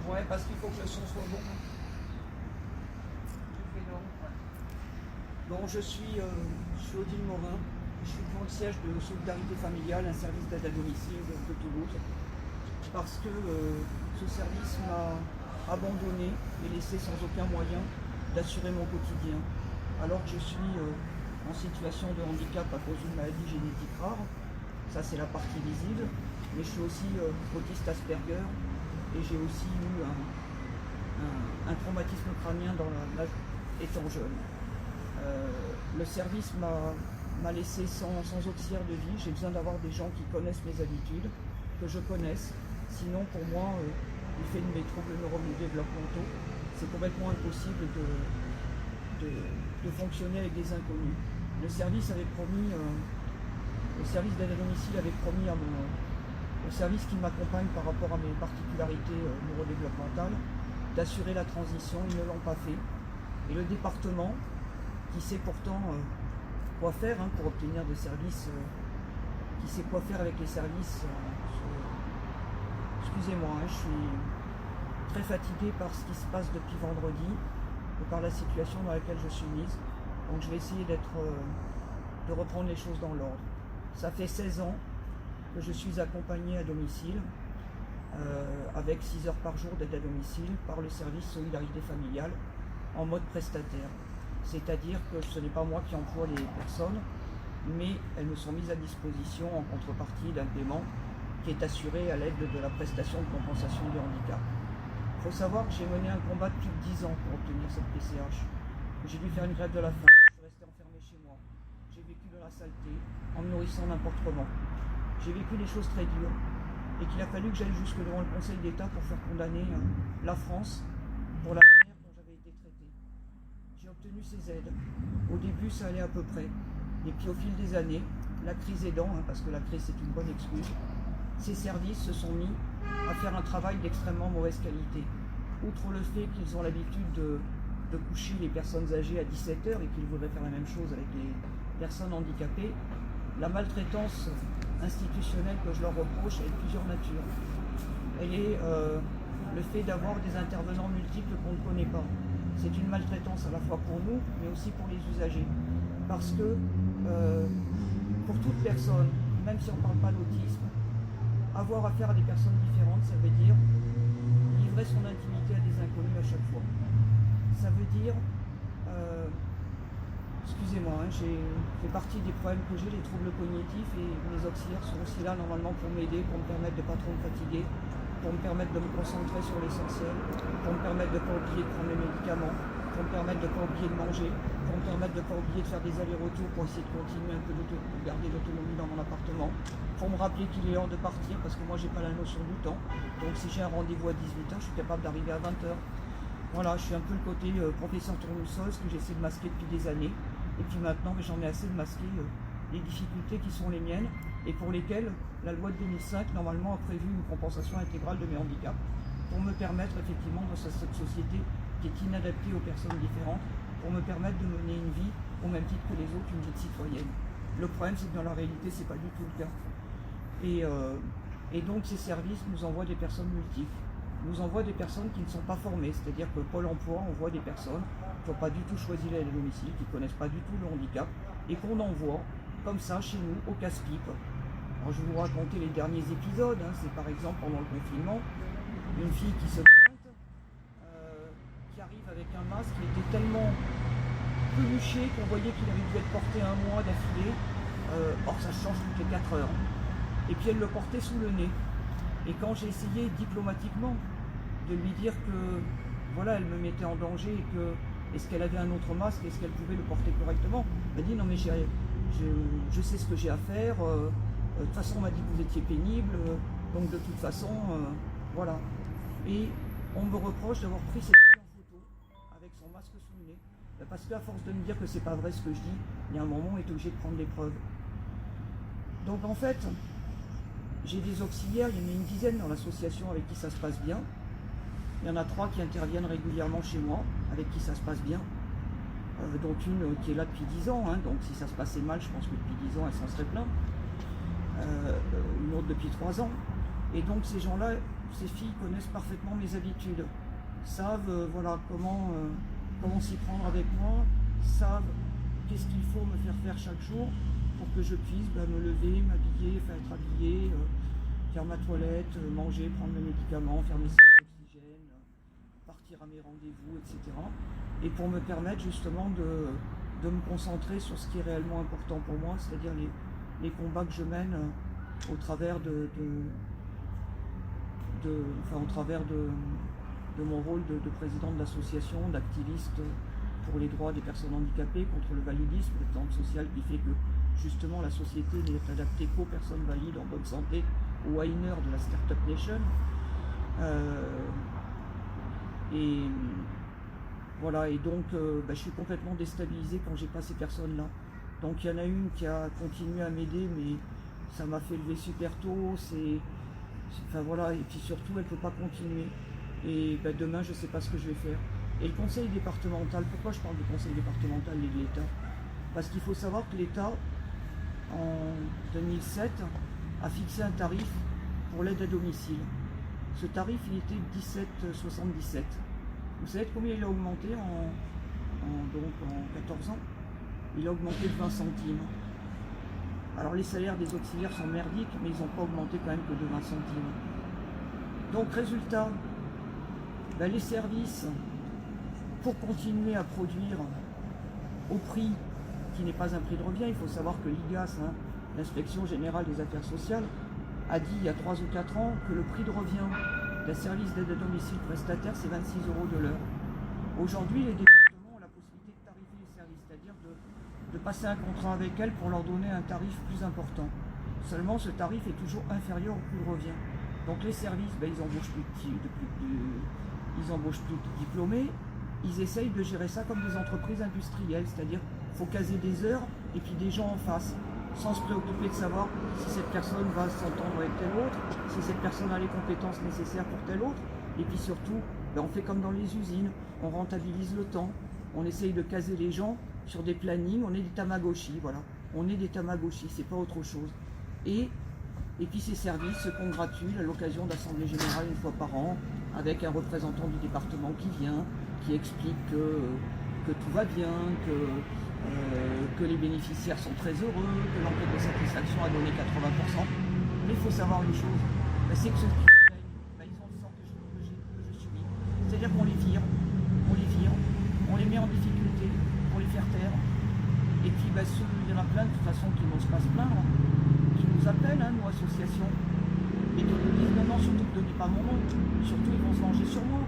Ouais, parce qu'il faut que le son soit bon. Bon, je suis Odile Morin, je suis devant le siège de Solidarité Familiale, un service d'aide à domicile de Toulouse, parce que ce service m'a abandonné et laissé sans aucun moyen d'assurer mon quotidien. Alors que je suis en situation de handicap à cause d'une maladie génétique rare, ça c'est la partie visible, mais je suis aussi autiste Asperger et j'ai aussi eu un traumatisme crânien dans l'âge étant jeune. Le service m'a laissé sans auxiliaire de vie. J'ai besoin d'avoir des gens qui connaissent mes habitudes, que je connaisse. Sinon, pour moi, du fait de mes troubles neurodéveloppementaux, c'est complètement impossible de fonctionner avec des inconnus. Le service d'aide à domicile avait promis au service qui m'accompagne par rapport à mes particularités neurodéveloppementales d'assurer la transition. Ils ne l'ont pas fait. Et le département, qui sait pourtant quoi faire pour obtenir des services, qui sait quoi faire avec les services. Excusez-moi, je suis très fatiguée par ce qui se passe depuis vendredi et par la situation dans laquelle je suis mise. Donc je vais essayer de reprendre les choses dans l'ordre. Ça fait 16 ans que je suis accompagnée à domicile, avec 6 heures par jour d'aide à domicile par le service Solidarité Familiale en mode prestataire. C'est-à-dire que ce n'est pas moi qui emploie les personnes, mais elles me sont mises à disposition en contrepartie d'un paiement qui est assuré à l'aide de la prestation de compensation du handicap. Il faut savoir que j'ai mené un combat depuis 10 ans pour obtenir cette PCH. J'ai dû faire une grève de la faim, je suis resté enfermé chez moi. J'ai vécu de la saleté, en me nourrissant n'importe comment. J'ai vécu des choses très dures et qu'il a fallu que j'aille jusque devant le Conseil d'État pour faire condamner la France pour la manière dont j'avais été traitée. J'ai obtenu ces aides. Au début, ça allait à peu près. Et puis au fil des années, la crise aidant, parce que la crise c'est une bonne excuse, ces services se sont mis à faire un travail d'extrêmement mauvaise qualité. Outre le fait qu'ils ont l'habitude de coucher les personnes âgées à 17h et qu'ils voudraient faire la même chose avec les personnes handicapées, la maltraitance institutionnelle que je leur reproche est de plusieurs natures. Elle est le fait d'avoir des intervenants multiples qu'on ne connaît pas. C'est une maltraitance à la fois pour nous, mais aussi pour les usagers. Parce que pour toute personne, même si on ne parle pas d'autisme, avoir affaire à des personnes différentes, ça veut dire livrer son intimité à des inconnus à chaque fois. Ça veut dire, excusez-moi, j'ai fait partie des problèmes que j'ai, les troubles cognitifs, et mes auxiliaires sont aussi là normalement pour m'aider, pour me permettre de ne pas trop me fatiguer, pour me permettre de me concentrer sur l'essentiel, pour me permettre de ne pas oublier de prendre les médicaments, pour me permettre de ne pas oublier de manger, pour me permettre de ne pas oublier de faire des allers-retours pour essayer de continuer un peu de garder l'autonomie dans mon appartement, pour me rappeler qu'il est l'heure de partir parce que moi j'ai pas la notion du temps. Donc si j'ai un rendez-vous à 18h, je suis capable d'arriver à 20h. Voilà, je suis un peu le côté professeur tournesols que j'essaie de masquer depuis des années. Et puis maintenant, j'en ai assez de masquer les difficultés qui sont les miennes et pour lesquelles la loi de 2005 normalement a prévu une compensation intégrale de mes handicaps pour me permettre effectivement dans cette société qui est inadaptée aux personnes différentes, pour me permettre de mener une vie au même titre que les autres, une vie de citoyenne. Le problème c'est que dans la réalité c'est pas du tout le cas. Et donc ces services nous envoient des personnes multiples, nous envoient des personnes qui ne sont pas formées, c'est-à-dire que Pôle emploi envoie des personnes qui n'ont pas du tout choisi l'aide à domicile, qui ne connaissent pas du tout le handicap, et qu'on envoie comme ça chez nous au casse-pipe. Alors, je vais vous raconter les derniers épisodes, c'est par exemple pendant le confinement, une fille qui se pointe, qui arrive avec un masque qui était tellement peluché qu'on voyait qu'il avait dû être porté un mois d'affilée, or ça change toutes les 4 heures. Et puis elle le portait sous le nez. Et quand j'ai essayé diplomatiquement de lui dire que voilà, elle me mettait en danger et que est-ce qu'elle avait un autre masque, est-ce qu'elle pouvait le porter correctement, elle m'a dit non mais je sais ce que j'ai à faire, de toute façon on m'a dit que vous étiez pénible, donc de toute façon voilà. Et on me reproche d'avoir pris cette fille en photo avec son masque sous le nez, parce qu'à force de me dire que c'est pas vrai ce que je dis, il y a un moment où on est obligé de prendre les preuves. Donc en fait, j'ai des auxiliaires, il y en a une dizaine dans l'association avec qui ça se passe bien. Il y en a 3 qui interviennent régulièrement chez moi, avec qui ça se passe bien. Donc une qui est là depuis 10 ans, donc si ça se passait mal, je pense que depuis 10 ans, elle s'en serait plainte. Une autre depuis 3 ans. Et donc ces gens-là ces filles connaissent parfaitement mes habitudes, savent voilà, comment s'y prendre avec moi, savent qu'est-ce qu'il faut me faire chaque jour pour que je puisse me lever, m'habiller, être habillée, faire ma toilette, manger, prendre mes médicaments, faire mes séances d'oxygène, partir à mes rendez-vous, etc. Et pour me permettre justement de me concentrer sur ce qui est réellement important pour moi, c'est-à-dire les combats que je mène au travers de mon rôle de président de l'association, d'activiste pour les droits des personnes handicapées, contre le validisme, le temps social qui fait que justement la société n'est adaptée qu'aux personnes valides en bonne santé, aux winners de la Startup Nation. Et voilà, et donc je suis complètement déstabilisé quand j'ai pas ces personnes-là. Donc il y en a une qui a continué à m'aider, mais ça m'a fait lever super tôt, enfin voilà, et puis surtout elle ne peut pas continuer. Et demain je ne sais pas ce que je vais faire. Et le conseil départemental, pourquoi je parle du conseil départemental et de l'État? Parce qu'il faut savoir que l'État, en 2007, a fixé un tarif pour l'aide à domicile. Ce tarif, il était 17,77. Vous savez de combien il a augmenté en 14 ans? Il a augmenté de 20 centimes. Alors les salaires des auxiliaires sont merdiques, mais ils n'ont pas augmenté quand même que de 20 centimes. Donc résultat, les services, pour continuer à produire au prix qui n'est pas un prix de revient, il faut savoir que l'IGAS, l'Inspection Générale des Affaires Sociales, a dit il y a 3 ou 4 ans que le prix de revient d'un service d'aide à domicile prestataire, c'est 26 € de l'heure. Aujourd'hui, les départements ont la possibilité de tarifer les services, c'est-à-dire de passer un contrat avec elles pour leur donner un tarif plus important. Seulement, ce tarif est toujours inférieur au prix de revient. Donc les services, ils embauchent plus de diplômés, ils essayent de gérer ça comme des entreprises industrielles, c'est-à-dire qu'il faut caser des heures et puis des gens en face, sans se préoccuper de savoir si cette personne va s'entendre avec telle autre, si cette personne a les compétences nécessaires pour telle autre. Et puis surtout, on fait comme dans les usines, on rentabilise le temps, on essaye de caser les gens sur des plannings, on est des tamagotchi, voilà. On est des tamagotchi, c'est pas autre chose. Et puis ces services se congratulent à l'occasion d'assemblée générale une fois par an, avec un représentant du département qui vient, qui explique que tout va bien, que les bénéficiaires sont très heureux, que l'enquête de satisfaction a donné 80%. Mais il faut savoir une chose, c'est que ceux qui se plaignent, ils ont le sort que je subis. C'est-à-dire qu'on les vire, on les met en difficulté pour les faire taire. Et puis il y en a plein de toute façon qui n'osent pas se plaindre, qui nous appellent, nous, associations, et qui nous disent non, surtout ne donnez pas mon nom, surtout ils vont se venger sur moi.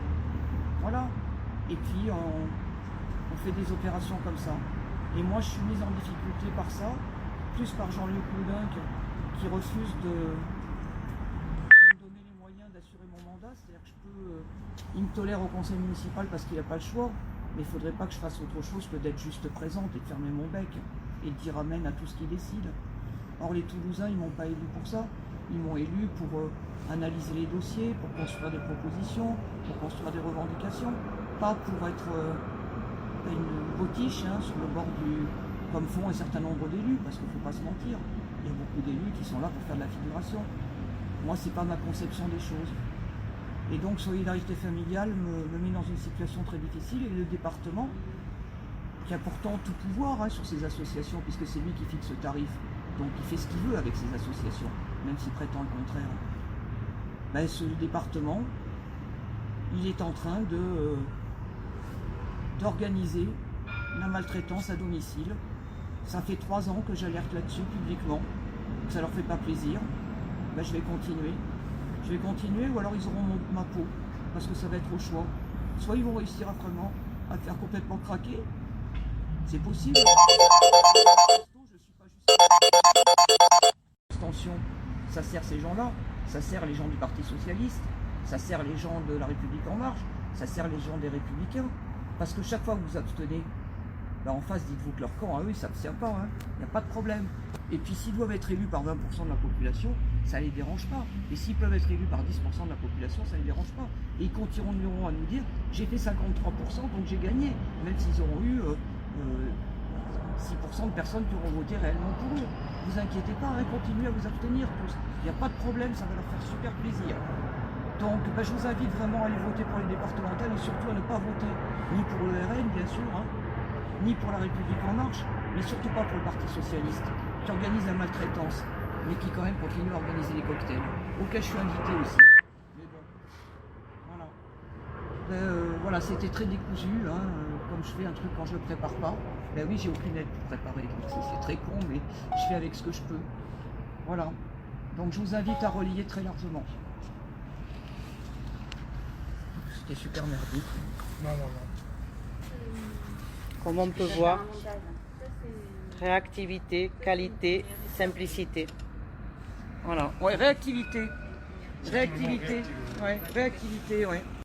Voilà. Et puis on fait des opérations comme ça. Et moi je suis mise en difficulté par ça, plus par Jean-Luc Loudin qui refuse de me donner les moyens d'assurer mon mandat. C'est-à-dire que il me tolère au conseil municipal parce qu'il n'a pas le choix, mais il ne faudrait pas que je fasse autre chose que d'être juste présente et de fermer mon bec et de dire amen à tout ce qu'il décide. Or les Toulousains, ils ne m'ont pas élu pour ça. Ils m'ont élu pour analyser les dossiers, pour construire des propositions, pour construire des revendications, pas pour être une potiche sur le bord comme font un certain nombre d'élus, parce qu'il ne faut pas se mentir. Il y a beaucoup d'élus qui sont là pour faire de la figuration. Moi, c'est pas ma conception des choses. Et donc, Solidarité Familiale me met dans une situation très difficile, et le département, qui a pourtant tout pouvoir sur ces associations, puisque c'est lui qui fixe le tarif, donc il fait ce qu'il veut avec ses associations, même s'il prétend le contraire. Ce département, il est en train d'organiser la maltraitance à domicile. Ça fait 3 ans que j'alerte là-dessus publiquement, que ça leur fait pas plaisir. Je vais continuer. Je vais continuer, ou alors ils auront ma peau, parce que ça va être au choix. Soit ils vont réussir vraiment à faire complètement craquer, c'est possible. Je suis pas juste extension, ça sert ces gens-là, ça sert les gens du Parti Socialiste, ça sert les gens de La République En Marche, ça sert les gens des Républicains. Parce que chaque fois que vous abstenez, en face, dites-vous que leur camp, à eux, ils ne s'abstiennent pas, il n'y a pas de problème. Et puis s'ils doivent être élus par 20% de la population, ça ne les dérange pas. Et s'ils peuvent être élus par 10% de la population, ça ne les dérange pas. Et ils continueront à nous dire, j'ai fait 53%, donc j'ai gagné. Même s'ils auront eu 6% de personnes qui auront voté réellement pour eux. Ne vous inquiétez pas, continuez à vous abstenir tous. Il n'y a pas de problème, ça va leur faire super plaisir. Donc ben, je vous invite vraiment à aller voter pour les départementales et surtout à ne pas voter ni pour le RN, bien sûr, hein, ni pour la République En Marche, mais surtout pas pour le Parti Socialiste, qui organise la maltraitance, mais qui quand même continue à organiser les cocktails, auxquels je suis invité aussi. Mais bon, voilà. Voilà, c'était très décousu, hein, comme je fais un truc quand je ne le prépare pas. Ben oui, j'ai aucune aide pour préparer, donc c'est très con, mais je fais avec ce que je peux. Voilà. Donc je vous invite à relayer très largement. C'était super merdique. Non. Comme on peut voir, réactivité, qualité, simplicité. Voilà. Ouais, réactivité. Réactivité. Ouais, réactivité, ouais.